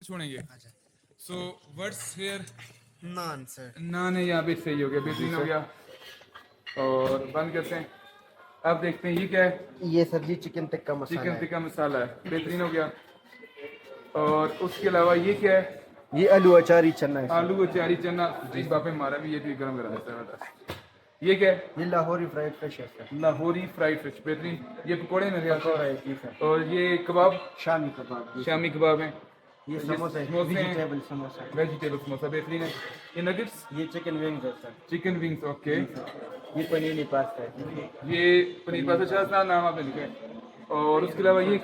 छोड़ेंगे। So what's here? Naan sir. Naan है, यहाँ पे सही हो गया, बेहतरीन हो गया। और बंद करते हैं। अब देखते हैं ये क्या है। ये सब्जी चिकन टिक्का मसाला चिकन है। टिक्का मसाला है, बेहतरीन हो गया। और उसके अलावा ये क्या है? ये आलू अचारी चना है सर। आलू अचारी चना। इस बापे मारा भी, ये भी गरम गरम है। ये क्या है? ये लाहौरी फ्राइड फिश है सर। लाहौरी फ्राइड फिश, बेहतरीन। ये पकौड़े मेरे ख्याल पकौड़ा से। है जी सर। और ये कबाब, शामी कबाब जी। शामी कबाब है। ये समोसा है, समोसे हैं। वेजिटेबल समोसा। वेजिटेबल समोसा बेहतरीन है। ये नगेट्स, ये चिकन विंग्स है सर। Chicken wings, okay. ये पनीर पास्ता है। ये पनीर पास्ता शाह नाम आपने लिखा है। और उसके अलावा ये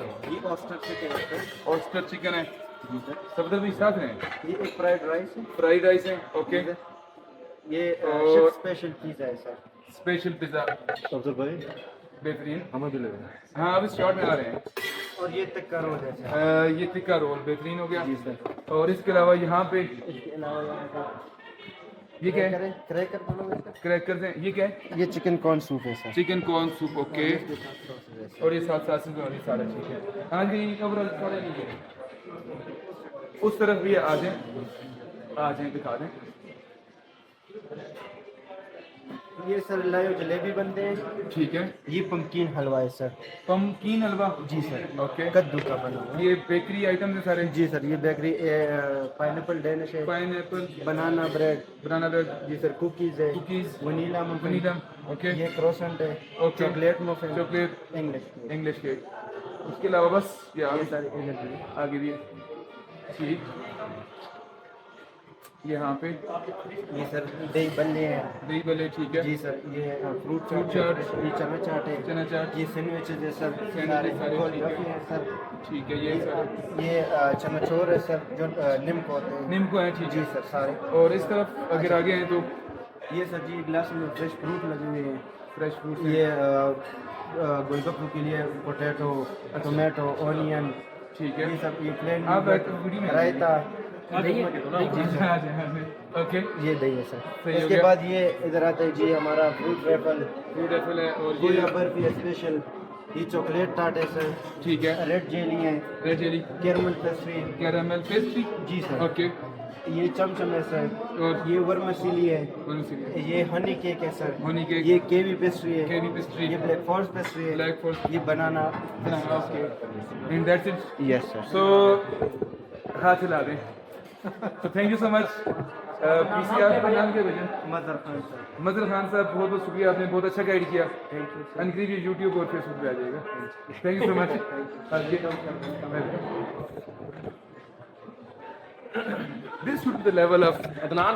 ऑस्टर चिकन है सर। ऑस्टर चिकन है। जी सर। सफदर भी साथ हैं। ये एक फ्राइड राइस है। फ्राइड राइस है, ओके। ये और- स्पेशल पिज्जा है सर। स्पेशल पिज्जा, अब्दुल भाई बेहतरीन। हमें भी लगे। हाँ, अब इस शॉट में आ रहे हैं। और ये टिक्का रोल है सर। ये टिक्का रोल बेहतरीन हो गया। जी सर। और इसके अलावा यहाँ पे इसके अलावा यहाँ पे ये क्या है? क्रैकर बोलोगे सर? क्रैकर्स हैं। ये क्या है? ये चिकन कॉर्न सूप है sir. Chicken corn soup, okay. इसके साथ सॉसेज है सर। और ये साथ साथ से और ये सारा ठीक है। हाँ जी, ओवरऑल थोड़ा नहीं है। उस तरफ भी आ जाए दिखा दें। ये सर लाइव जलेबी बनते हैं। ठीक है। ये पम्पकिन हलवा है सर। पम्पकीन हलवा, जी सर। ओके। कद्दू का बना हुआ है। ये बेकरी आइटम है सारे। जी सर। ये बेकरी पाइनएप्पल डेनिश है। पाइनएप्पल, बनाना ब्रेड। बनाना ब्रेड, जी सर। कुकीज है। Cookies, vanilla muffin. Vanilla, okay. ये क्रोसेंट है। Okay. Chocolate muffin. Chocolate, English. English cake. उसके अलावा बस ये ये आगे सारी एनर्जी। आगे भी है। ठीक, यहाँ पे ये सर दही बल्ले हैं। दही भले, ठीक है। जी सर। ये फ्रूट फ्रूट चाट। चाट। ये चना चाट है। चना चाट, ये सैंडविचेज है सर। सैंडविच सारे, गोल ठीक है। गप्पे हैं सर। ठीक है। ये सर ये चनाचोर है सर, जो निम्को होते हैं। नींबू है, ठीक जी है। सर सारे। और इस तरफ अगर आगे हैं तो ये सर जी गिलास में फ्रेश फ्रूट लगे हुए हैं। फ्रेश फ्रूट ये गोलगप्पों के लिए पोटैटो, टोमेटो, ऑनियन। ठीक है। ये सब ये प्लेन आप वीडियो में रायता। ओके। ये दही है सर। सही हो इसके गया। बाद ये इधर आता है जी हमारा फ्रूट रेफल। फ्रूट एप्पल है। और गोला ये बर्फी स्पेशल। ये चॉकलेट टार्ट है सर। ठीक है। रेड जेली है। Red jelly, caramel pastry. Caramel pastry, जी सर। ओके। ये चमचम है सर। और ये वर्मसीली है। केवी ये हनी केक है सर। केक, ये केवी पेस्ट्री है। पेस्ट्री, ये ब्लैक फॉरेस्ट पेस्ट्री है। ब्लैक फॉरेस्ट, ये banana. Okay. And that's it. Yes sir. So हाथ हिला दें। तो thank you so much. PCR का नाम क्या भैया? मदर खान सर। मजर खान साहब, बहुत बहुत शुक्रिया, आपने बहुत अच्छा गाइड किया। Thank you sir. अनकरीब ये यूट्यूब और फेसबुक पे आ जाएगा। Thank you so much. This should be the level of Adnan.